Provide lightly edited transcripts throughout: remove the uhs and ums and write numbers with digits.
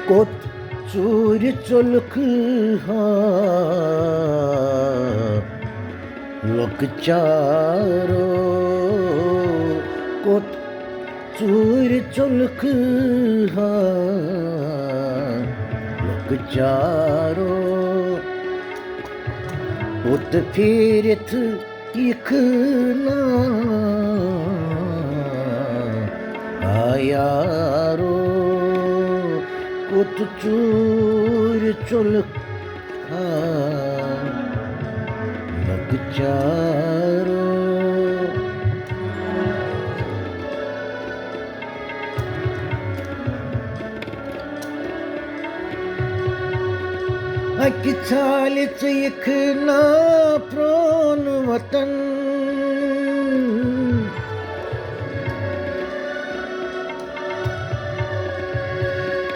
Kot çuri çoluk ha lok charo kot çuri çoluk ha lok charo ot firet yıkına ayaro kot çuri çoluk ha lok charo Aki çalit yıkına pron vatan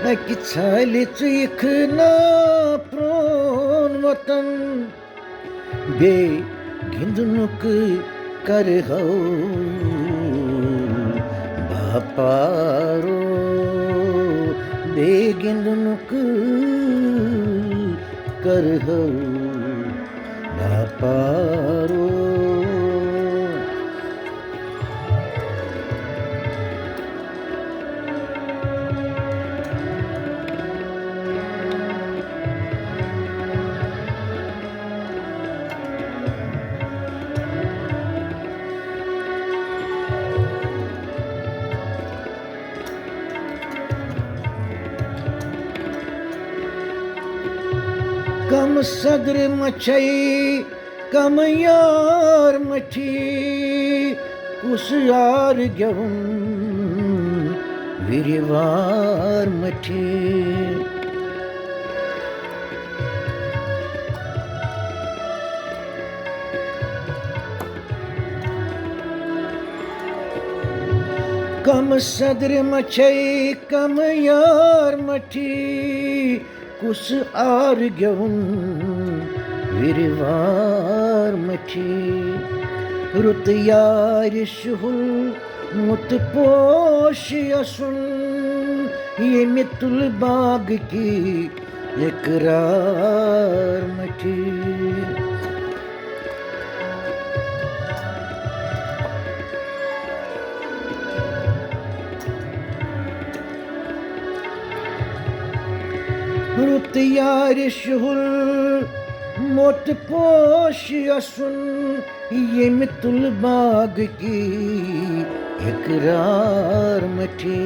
Aki çalit yıkına pron vatan Be gindunuk kar hau baparo Be gindunuk कर हो बापारो कम सदर मछई कम यार मठी कुस यार गवम विरिवार मठी कम सदर मछई कम यार मठी कुस are गवून विरवार मठी रुत यार शुहुल मुत पोश असुन ये मितुल बाग की इकरार मठी रुत यार शुहुल मोत पोश असुन ये मितुल बाग की इकरार मठी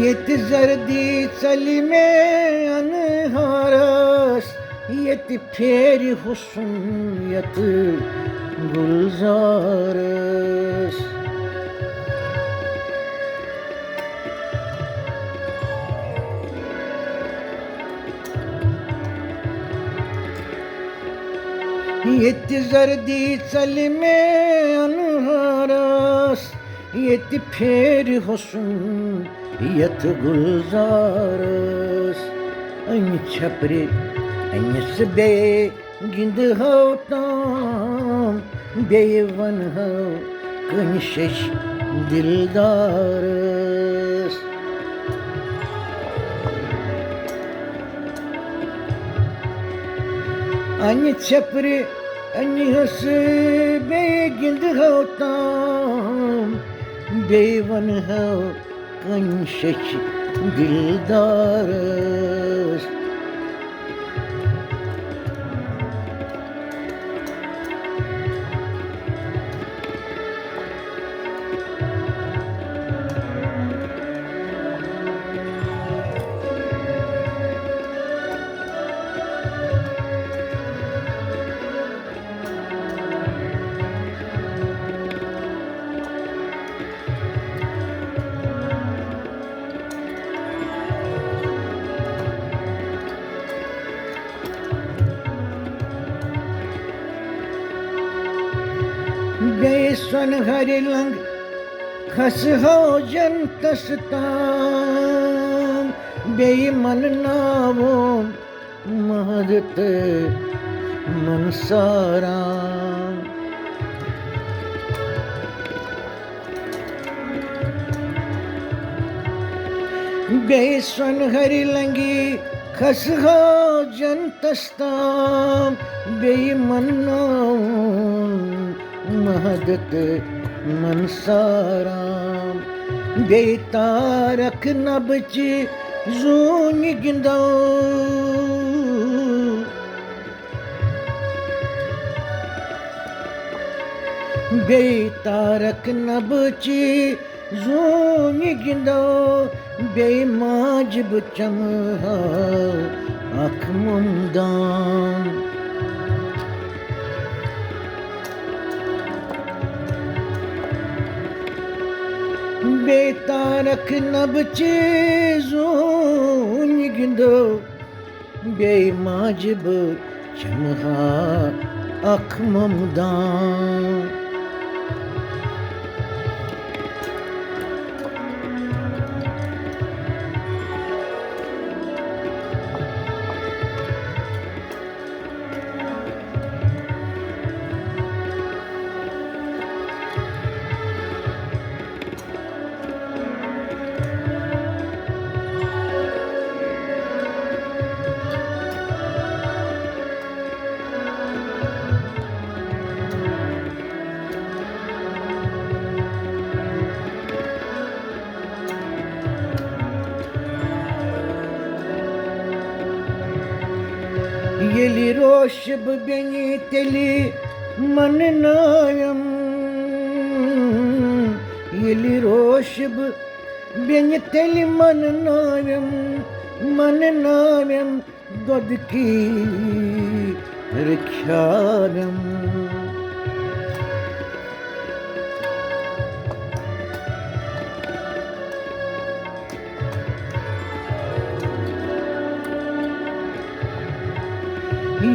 येत जर्दी चली में अनहारस येत फेर हुस्न यत गुलजारस येत जर्दी चली में अनहारस येत फेर हुस्न यत गुलजारस अन छपरे अनस बे गिंद हो ताम बेवन हो कनशश दिलदारस अन छपरे अनस बे गिंद हो ताम बेवन हो कनशश दिलदारस सन हरि लंग खस हो जनतस ताम बेई मन नावो महदत मनसारा बेसन हरि लंगी खस हो जनतस्ताम बेई मन्नो महदत मनसाराम बेतारक नबची जून गिंदो बेतारक नबची जून गिंदो बेमाजिब चमहा आँख मुमदान बेतारक नबची जून गिंदो बेमाजिब चमहा आँख मुमदान Yeli roşb beni teli manınayım Yeli roşb beni teli manınayım Dodki rikşarım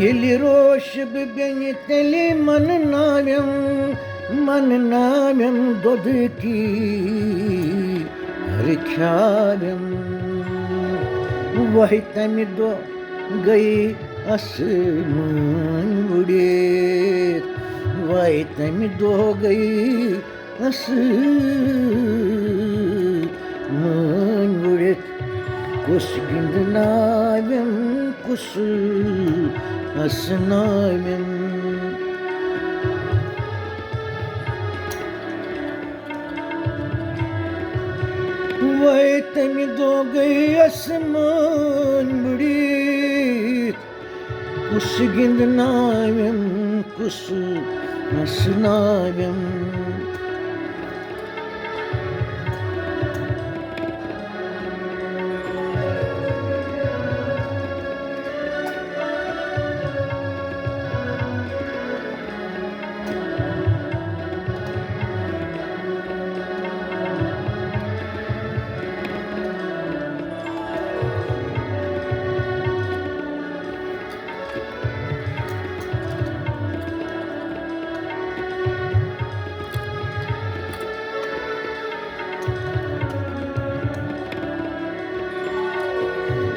Yeli roşb beni teli manınayım Dodki rikşarım वही तन दो गई आसमान उड़े वही तन दो गई आसमान उड़े कुछ गिंदनाव्यम कुछ असनाव्यम वही तन दो गई आसमान बुड़ी कुछ गिंदनाव्यम कुछ असनाव्यम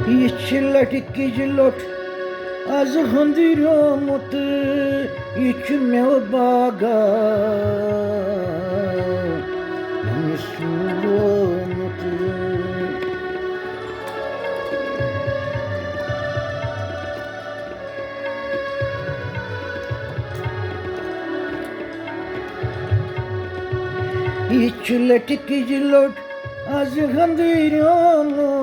Hiç lटकी लोट az हंदिरोमत hiç mev baga Mesumot Hiç lटकी लोट az hंदिरोमत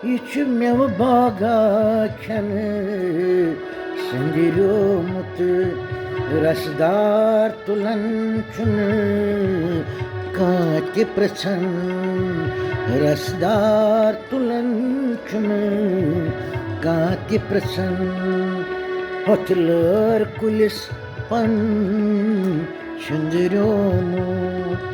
İçime baga kene sendiromut Rasdar tulan çunu Kati prasan Rasdar tulan çunu Kati prasan Hotlar kulis pan sendiromut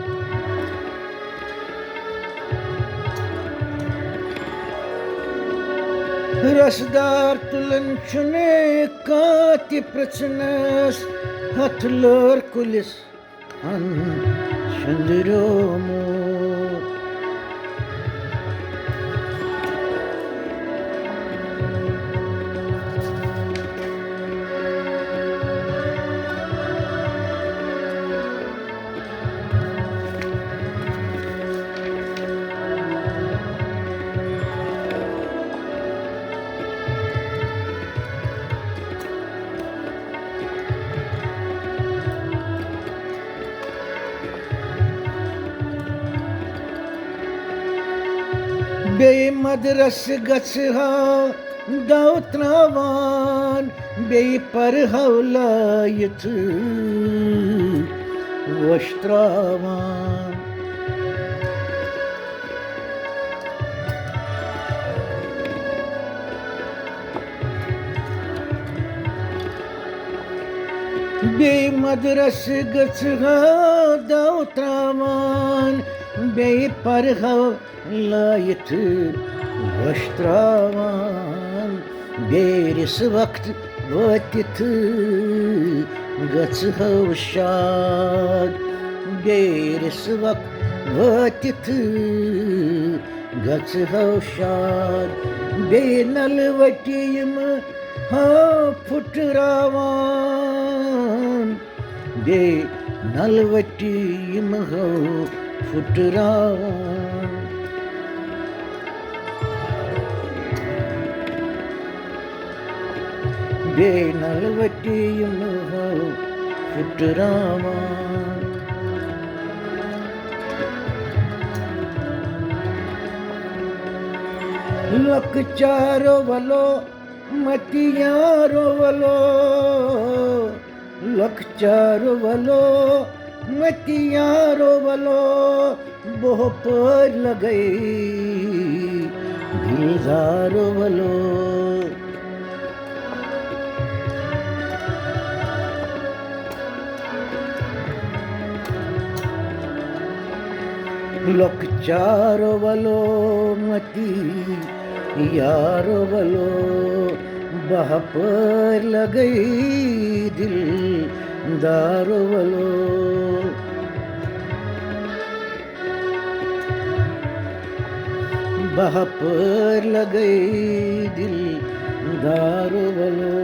Rasdar tulan çune kati praçnas hatlar kulis हन सुंदरो मोर। Bey madras gaçha dautravan, bey par havlayet voştravan. Bey madras gaçha dautravan, bey par havlayet voştravan. Beris vakt vatit gaçha şad, beris vakt vatit gaçha şad. Bey nalvatiyim ha futravan, bey nalvatiyim ha futravan. Bey nalvatiyim ha futravan. Luck चारो वलो मतियारो वलो, luck चारो वलो मतियारो वलो, बोह पर लगई दिलदारो वलो। Luck चारो वलो मती यारो वलो, बह पर लगई दिल दारो वलो। बह पर लगई दिल दारो वलो।